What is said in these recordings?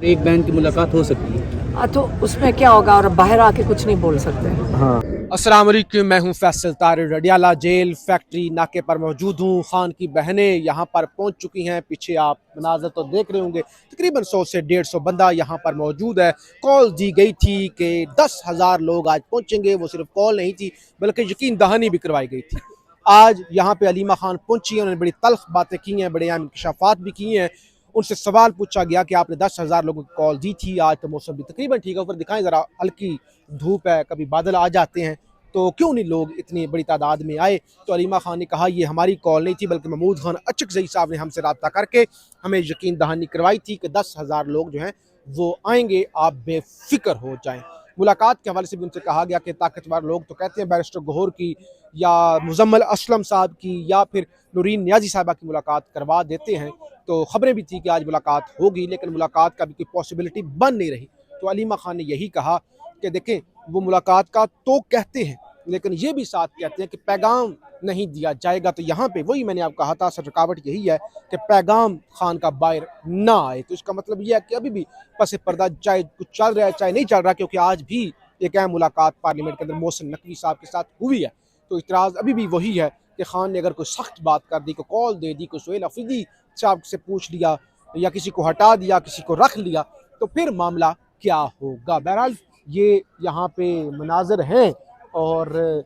एक बहन की मुलाकात हो सकती है। तो उसमें क्या होगा, और बाहर आके कुछ नहीं बोल सकते। हाँ। अस्सलाम वालेकुम, मैं हूं फैसल तारिर। रडियाला जेल फैक्ट्री नाके पर मौजूद हूं। खान की बहनें यहां पर पहुंच चुकी हैं। पीछे आप मनाज़र तो देख रहे होंगे, तकरीबन 100 से 150 बंदा यहां पर मौजूद है। कॉल दी गई थी कि 10,000 लोग आज पहुंचेंगे। वो सिर्फ कॉल नहीं थी बल्कि यकीन दहानी भी करवाई गई थी। आज यहाँ पे अलीमा खान पहुंची हैं, उन्होंने बड़ी तल्ख बातें की हैं, बड़े अहम इंकशाफात भी किए हैं। उनसे सवाल पूछा गया कि आपने 10,000 लोगों को कॉल दी थी, आज तो मौसम भी तकरीबन ठीक है, ऊपर दिखाएं ज़रा, हल्की धूप है, कभी बादल आ जाते हैं, तो क्यों नहीं लोग इतनी बड़ी तादाद में आए। तो अलीमा खान ने कहा ये हमारी कॉल नहीं थी बल्कि महमूद खान अचकज़ई साहब ने हमसे रब्ता करके हमें यकीन दहानी करवाई थी कि 10,000 लोग जो हैं वो आएंगे, आप बेफिक्र हो जाएं। मुलाकात के हवाले से भी उनसे कहा गया कि ताकतवर लोग तो कहते हैं बैरिस्टर गौहर की या मुजम्मल असलम साहब की या फिर नूरीन नियाजी साहबा की मुलाकात करवा देते हैं। तो खबरें भी थी कि आज मुलाकात होगी, लेकिन मुलाकात का भी कोई पॉसिबिलिटी बन नहीं रही। तो अलीमा खान ने यही कहा कि देखें, वो मुलाकात का तो कहते हैं लेकिन ये भी साथ कहते हैं कि पैगाम नहीं दिया जाएगा। तो यहाँ पे वही मैंने आपको कहा था, असल रुकावट यही है कि पैगाम खान का बाहर ना आए। तो इसका मतलब ये है कि अभी भी पस पर्दा चाहे कुछ चल रहा है चाहे नहीं चल रहा, क्योंकि आज भी एक अहम मुलाकात पार्लियामेंट के अंदर मोहसिन नकवी साहब के साथ हुई है। तो इतराज़ अभी भी वही है कि खान ने अगर कोई सख्त बात कर दी, कोई कॉल दे दी, कोई सोहेल अफरीदी साहब से पूछ लिया या किसी को हटा दिया, किसी को रख लिया, तो फिर मामला क्या होगा। बहरहाल ये यहाँ पे मनाजर हैं और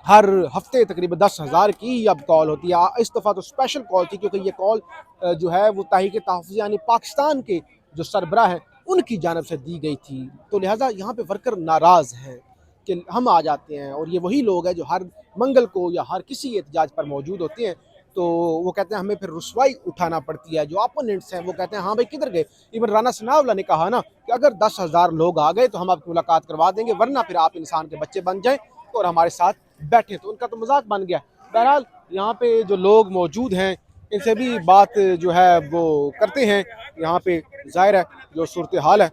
हर हफ्ते तकरीबन 10,000 की अब कॉल होती है। इस दफ़ा तो स्पेशल कॉल थी क्योंकि ये कॉल जो है वो तहरीक तहफ़्फ़ुज़ यानी पाकिस्तान के जो सरबराह हैं उनकी जानब से दी गई थी। तो लिहाजा यहाँ पे वर्कर नाराज़ हैं कि हम आ जाते हैं और ये वही लोग हैं जो हर मंगल को या हर किसी एहतजाज पर मौजूद होते हैं। तो वो कहते हैं हमें फिर रुसवाई उठाना पड़ती है। जो अपोनेंट्स हैं वो कहते हैं हाँ भाई किधर गए। इवन राना सनाउल्लाह ने कहा ना कि अगर 10,000 लोग आ गए तो हम आपकी मुलाकात करवा देंगे, वरना फिर आप इंसान के बच्चे बन जाएं और हमारे साथ बैठे। तो उनका तो मजाक बन गया। बहरहाल यहाँ पे जो लोग मौजूद हैं इनसे भी बात जो है वो करते हैं। यहाँ पे जाहिर है जो सूरत हाल है।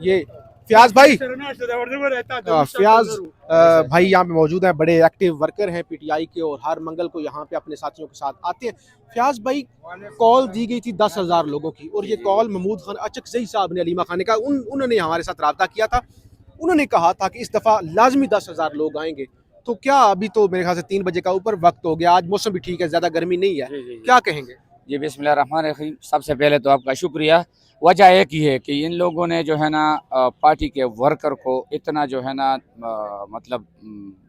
ये फयाज भाई फयाज भाई यहाँ पे मौजूद हैं, बड़े एक्टिव वर्कर हैं पीटीआई के और हर मंगल को यहाँ पे अपने साथियों के साथ आते हैं। फयाज भाई, कॉल दी गई थी 10,000 लोगों की और ये कॉल महमूद खान अचकज़ई साहब ने अलीमा खान ने कहा, उन्होंने हमारे साथ रब्ता किया था। उन्होंने कहा था कि इस दफ़ा लाजमी 10,000 लोग आएंगे। तो क्या अभी तो मेरे ख्याल से 3 बजे का ऊपर वक्त हो गया, आज मौसम भी ठीक है, ज़्यादा गर्मी नहीं है, क्या कहेंगे? जी बिस्मिल्लाहिर्रहमानिर्रहीम। सबसे पहले तो आपका शुक्रिया। वजह एक ही है कि इन लोगों ने जो है ना पार्टी के वर्कर को इतना जो है ना मतलब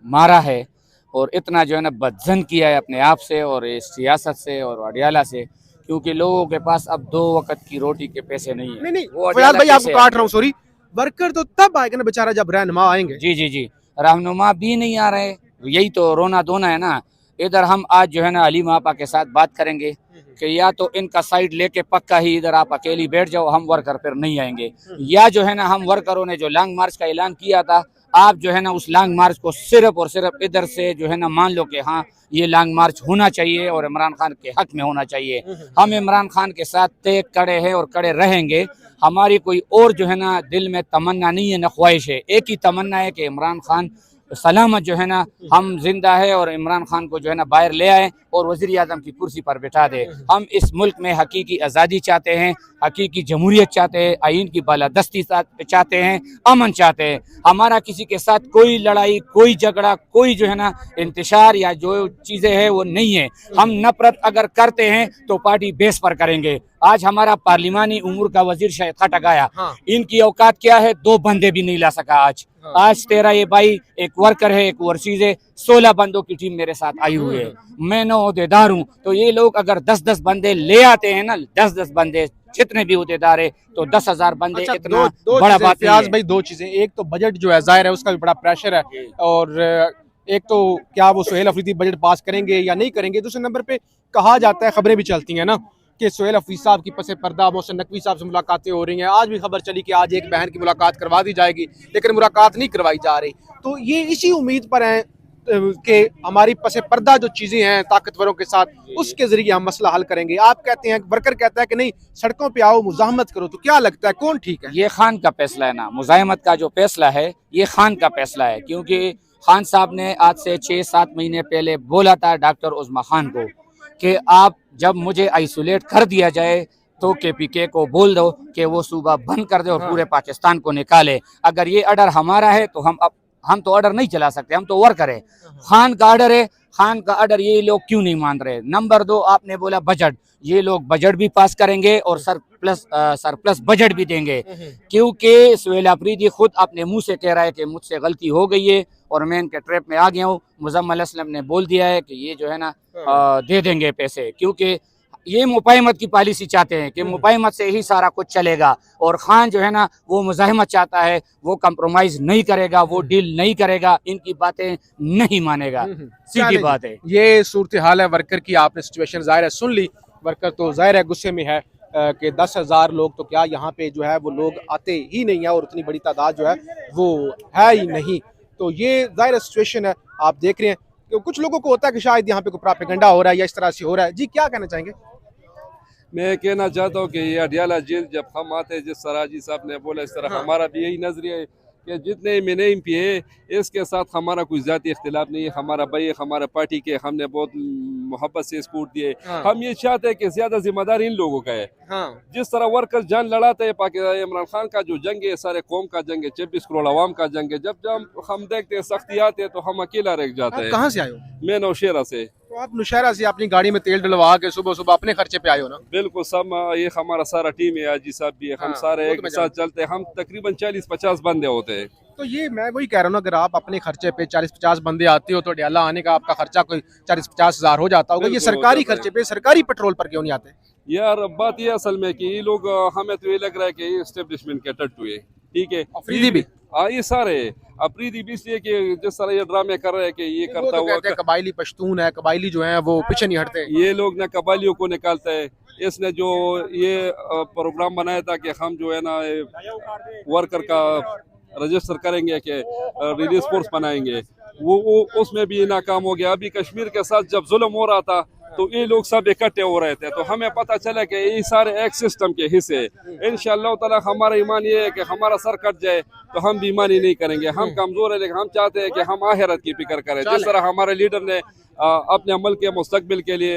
मारा है और इतना जो है ना बदजन किया है अपने आप से और इस सियासत से और अडियाला से, क्योंकि लोगों के पास अब 2 वक्त की रोटी के पैसे नहीं है। नहीं वो फयाज अडियाला भाई आपको कैसे काट रहा हूँ, सॉरी। वर्कर तो तब आएगा ना बेचारा जब रहनुमा आएंगे। जी रहनुमा भी नहीं आ रहे, यही तो रोना धोना है ना। इधर हम आज जो है ना अली मापा के साथ बात करेंगे कि या तो इनका साइड लेके पक्का ही इधर आप अकेली बैठ जाओ, हम वर्कर फिर नहीं आएंगे, या जो है ना हम वर्करों ने जो लॉन्ग मार्च का ऐलान किया था, आप जो है ना उस लॉन्ग मार्च को सिर्फ और सिर्फ इधर से जो है ना मान लो कि हाँ ये लॉन्ग मार्च होना चाहिए और इमरान खान के हक में होना चाहिए। हम इमरान खान के साथ तय खड़े हैं और खड़े रहेंगे। हमारी कोई और जो है ना दिल में तमन्ना नहीं है, न ख्वाहिश है। एक ही तमन्ना है कि इमरान खान सलामत जो है ना हम जिंदा है और इमरान खान को जो है ना बाहर ले आए और वज़ीर आज़म की कुर्सी पर बिठा दे। हम इस मुल्क में हकीकी आज़ादी चाहते हैं, हकीकी जमहूरियत चाहते हैं, आइन की बालादस्ती चाहते हैं, अमन चाहते हैं। हमारा किसी के साथ कोई लड़ाई, कोई झगड़ा, कोई जो है ना इंतशार या जो चीज़ें हैं वो नहीं है। हम नफरत अगर करते हैं तो पार्टी बेस पर करेंगे। आज हमारा पार्लिमानी उमूर का वजीर शायद खटक आया, इनकी औकात क्या है, 2 बंदे भी नहीं ला सका आज तेरा ये भाई एक वर्कर है, एक ओवरसीज है, 16 बंदों की टीम मेरे साथ आई हुई है, मैं नौदेदार हूँ। तो ये लोग अगर 10-10 बंदे ले आते हैं ना, 10-10 बंदे जितने भी होदेदार है, तो 10,000 बंदे इतना बड़ा बात नहीं है। भाई 2 चीजें, एक तो बजट जो है जाहिर है उसका भी बड़ा प्रेशर है, और एक तो क्या वो सोहेल अफरीदी बजट पास करेंगे या नहीं करेंगे। दूसरे नंबर पे कहा जाता है, खबरें भी चलती हैं ना कि सोहेल अफरीदी साहब की पसे पर्दा मोहसिन नकवी साहब से मुलाकातें हो रही हैं। आज भी खबर चली कि आज एक बहन की मुलाकात करवा दी जाएगी, लेकिन मुलाकात नहीं करवाई जा रही। तो ये इसी उम्मीद पर हैं कि हमारी पसे पर्दा जो चीज़ें हैं ताकतवरों के साथ, उसके जरिए हम मसला हल करेंगे। आप कहते हैं, वर्कर कहता है कि नहीं सड़कों पे आओ मुजाहमत करो। तो क्या लगता है कौन ठीक है? ये खान का फैसला है ना, मुजाहमत का जो फैसला है ये खान का फैसला है, क्योंकि खान साहब ने आज से 6-7 महीने पहले बोला था डॉक्टर उस्मा खान को कि आप जब मुझे आइसोलेट कर दिया जाए तो KPK को बोल दो कि वो सूबा बंद कर दे और पूरे पाकिस्तान को निकाले। अगर ये ऑर्डर हमारा है तो हम तो ऑर्डर नहीं चला सकते, हम तो वर्कर है। खान का ऑर्डर है, खान का ऑर्डर ये लोग क्यों नहीं मान रहे? नंबर 2, आपने बोला बजट, ये लोग बजट भी पास करेंगे और सरप्लस बजट भी देंगे, क्योंकि सुहेल अफरीदी खुद अपने मुंह से कह रहा है कि मुझसे गलती हो गई है और मैं इनके ट्रैप में आ गया हूँ। मुजम्मिल असलम ने बोल दिया है कि ये जो है ना दे देंगे पैसे, क्योंकि ये मुफाहिमत की पॉलिसी चाहते हैं कि मुफाहिमत से ही सारा कुछ चलेगा। और खान जो है ना वो मुज़ाहिमत चाहता है, वो कंप्रोमाइज़ नहीं करेगा, वो डील नहीं करेगा, इनकी बातें नहीं मानेगा। सीधी बात है। ये सूरत हाल है वर्कर की। आपने सिचुएशन ज़ाहिर है सुन ली। वर्कर तो ज़ाहिर है गुस्से में है कि 10,000 लोग तो क्या यहाँ पे जो है वो लोग आते ही नहीं है और उतनी बड़ी तादाद जो है वो है ही नहीं। तो ये ज़ाहिर सिचुएशन है, आप देख रहे हैं कि कुछ लोगों को होता है कि शायद यहाँ पे कोई प्रोपेगेंडा हो रहा है या इस तरह से हो रहा है। जी क्या कहना चाहेंगे? मैं कहना चाहता हूँ कि ये अडियाला जेल जब हम आते हैं, जिस तरह जी साहब ने बोला, इस तरह हमारा भी यही नजरिया है कि जितने मैंने एम पी है इसके साथ हमारा कोई ज़ाती इख्तिलाफ नहीं है। हमारा भाई हमारा पार्टी के, हमने बहुत मोहब्बत से इसको वोट दिए। हम ये चाहते हैं कि ज़्यादा जिम्मेदार इन लोगों का है। जिस तरह वर्कर्स जान लड़ाते हैं, पाकिस्तान इमरान खान का जो जंग है सारे कौम का जंग है, 26 करोड़ आवाम का जंग है। जब हम देखते हैं सख्ती आते हैं तो हम अकेला रह जाते हैं। कहाँ से आए हो? मैं नौशेरा से। तो आप नौशेरा से अपनी गाड़ी में तेल डलवा के सुबह सुबह अपने खर्चे पे आए हो ना? बिल्कुल, सब ये हमारा सारा टीम है, आजी साहब भी है, हम सारे एक साथ चलते हैं। हम तकरीबन 40-50 बंदे होते हैं। तो ये मैं वही कह रहा हूँ, अगर आप अपने खर्चे पे 40-50 बंदे आते हो तो अडियाला आने का आपका खर्चा कोई 40-50 हज़ार हो जाता होगा। ये सरकारी खर्चे पे सरकारी पेट्रोल पर क्यों नहीं आते? यार बात ये असल में कि ये लोग, हमें तो ये लग रहा है कि ये एस्टेब्लिशमेंट के टट्टू है। ठीक है, अफरीदी भी, हाँ ये सारे अफरीदी भी, इसलिए कि जिस तरह ये ड्रामे कर रहे हैं कि ये करता हुआ कबायली पश्तून है, कबायली जो है वो पीछे नहीं हटते। ये लोग ना कबालियों को निकालते हैं। इसने जो ये प्रोग्राम बनाया था कि हम जो है ना वर्कर का रजिस्टर करेंगे कि रिलीज फोर्स बनाएंगे, वो उसमें भी नाकाम हो गया। अभी कश्मीर के साथ जब जुल्म हो रहा था तो ये लोग सब इकट्ठे हो रहे थे, तो हमें पता चला कि ये सारे एक सिस्टम के हिस्से। इंशाअल्लाह ताला हमारा ईमान ये है कि हमारा सर कट जाए तो हम भी ईमानी नहीं करेंगे। हम कमजोर है लेकिन हम चाहते हैं कि हम आखिरत की फिक्र करें। जिस तरह हमारे लीडर ने अपने मुल्क के मुस्तकबिल के लिए,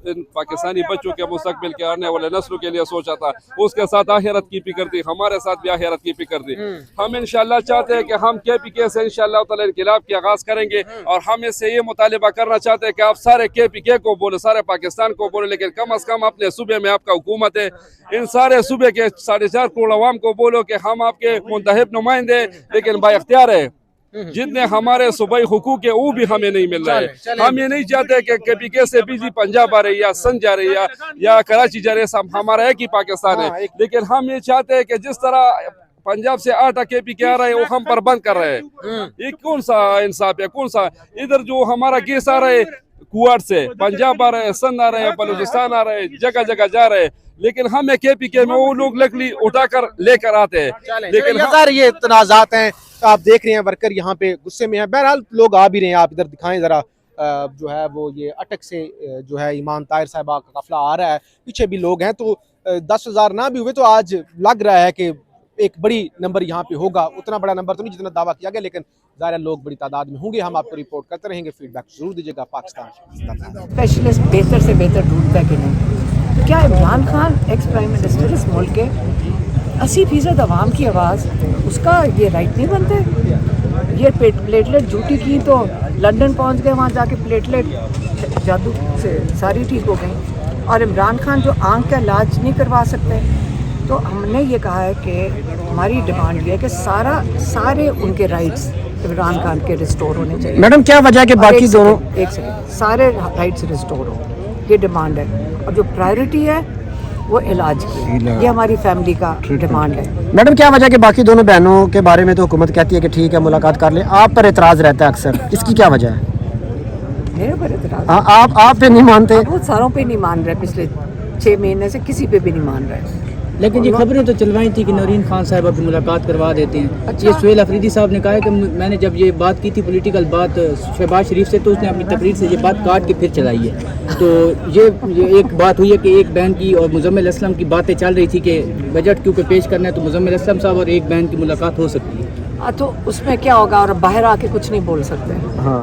इन पाकिस्तानी बच्चों के मुस्तकबिल के आने वाले नस्लों के लिए सोचा था, उसके साथ आखिरत की फिक्र थी, हमारे साथ भी आखिरत की फिक्र थी। हम इंशाअल्लाह चाहते हैं कि हम KPK से इंशाअल्लाह ताला इनक़िलाब की आगाज़ करेंगे और हम इससे ये मुतालिबा करना चाहते हैं कि आप सारे KPK को बोले, सारे पाकिस्तान को बोले, लेकिन कम अज़ कम अपने सूबे में आपका हुकूमत है, इन सारे सूबे के 4.5 करोड़ अवाम को बोलो कि हम आपके मुंतखब नुमाइंदे, लेकिन बाइख्तियार है। जितने हमारे सूबाई हुकूक है वो भी हमें नहीं मिल रहा है। हम ये नहीं चाहते कि KPK से BG पंजाब आ रही या सिंध जा रही या कराची जा रही है, हमारा एक ही पाकिस्तान है। लेकिन हम ये चाहते हैं कि जिस तरह पंजाब से आटा KPK आ रहा है वो हम पर बंद कर रहे हैं। ये कौन सा इंसाफ है? कौन सा इधर जो हमारा गैस आ रहा है कुआर से, पंजाब आ रहे हैं, सिंध आ रहे हैं, बलूचिस्तान आ रहे हैं, जगह जगह जा रहे हैं, लेकिन हमें KPK में वो लोग लकड़ी उठाकर लेकर आते हैं। लेकिन ये तनाज़ात हैं, आप देख रहे हैं वर्कर यहाँ पे गुस्से में हैं। बहरहाल लोग आ भी रहे हैं, आप इधर दिखाएं जरा। जो है वो ये अटक से जो है ईमान ताहिर साहिबा का काफिला आ रहा है, पीछे भी लोग हैं। तो 10,000 ना भी हुए तो आज लग रहा है कि एक बड़ी नंबर यहाँ पे होगा। उतना बड़ा नंबर तो नहीं जितना दावा किया गया, लेकिन ज़ाहिर लोग बड़ी तादाद में होंगे। हम आपको रिपोर्ट करते रहेंगे, फीडबैक जरूर दीजिएगा। पाकिस्तान स्पेशलिस्ट बेहतर से बेहतर ढूंढता है कि नहीं? क्या Imran Khan ex prime minister इस मुल्क के 80% आवाम की आवाज़, उसका ये राइट नहीं बनते? ये प्लेटलेट ड्यूटी की तो लंदन पहुंच गए, वहाँ जाके प्लेटलेट जादू से सारी ठीक हो गई। और इमरान खान जो आंख का इलाज नहीं करवा सकते, तो हमने ये कहा है कि हमारी डिमांड ये है कि सारे उनके राइट्स इमरान खान के रिस्टोर होने चाहिए। मैडम क्या वजह है कि बाकी दोनों एक सेकंड सारे राइट्स रिस्टोर हो, ये डिमांड है। और जो प्रायोरिटी है वो इलाज की, ये हमारी फैमिली का डिमांड है। मैडम क्या वजह है कि बाकी दोनों बहनों के बारे में तो हुकूमत कहती है कि ठीक है मुलाकात कर ले, आप पर एतराज़ रहता है अक्सर, इसकी क्या वजह है? मेरे पर एतराज़? आप पे नहीं मानते? बहुत सारों पे नहीं मान रहे, पिछले 6 महीने से किसी पे भी नहीं मान रहे। लेकिन ये खबरें तो चलवाई थी कि नौरीन खान साहब की मुलाकात करवा देते हैं। अच्छा। ये सुहेल अफरीदी साहब ने कहा है कि मैंने जब ये बात की थी पॉलिटिकल बात शहबाज शरीफ से, तो उसने अपनी तकरीर से ये बात काट के फिर चलाई है। तो ये एक बात हुई है कि एक बहन की और मुजम्मिल असलम की बातें चल रही थी कि बजट क्योंकि पेश करना है तो मुजम्मिल असलम साहब और एक बहन की मुलाकात हो सकती है। तो उसमें क्या होगा, और बाहर आके कुछ नहीं बोल सकते। हाँ।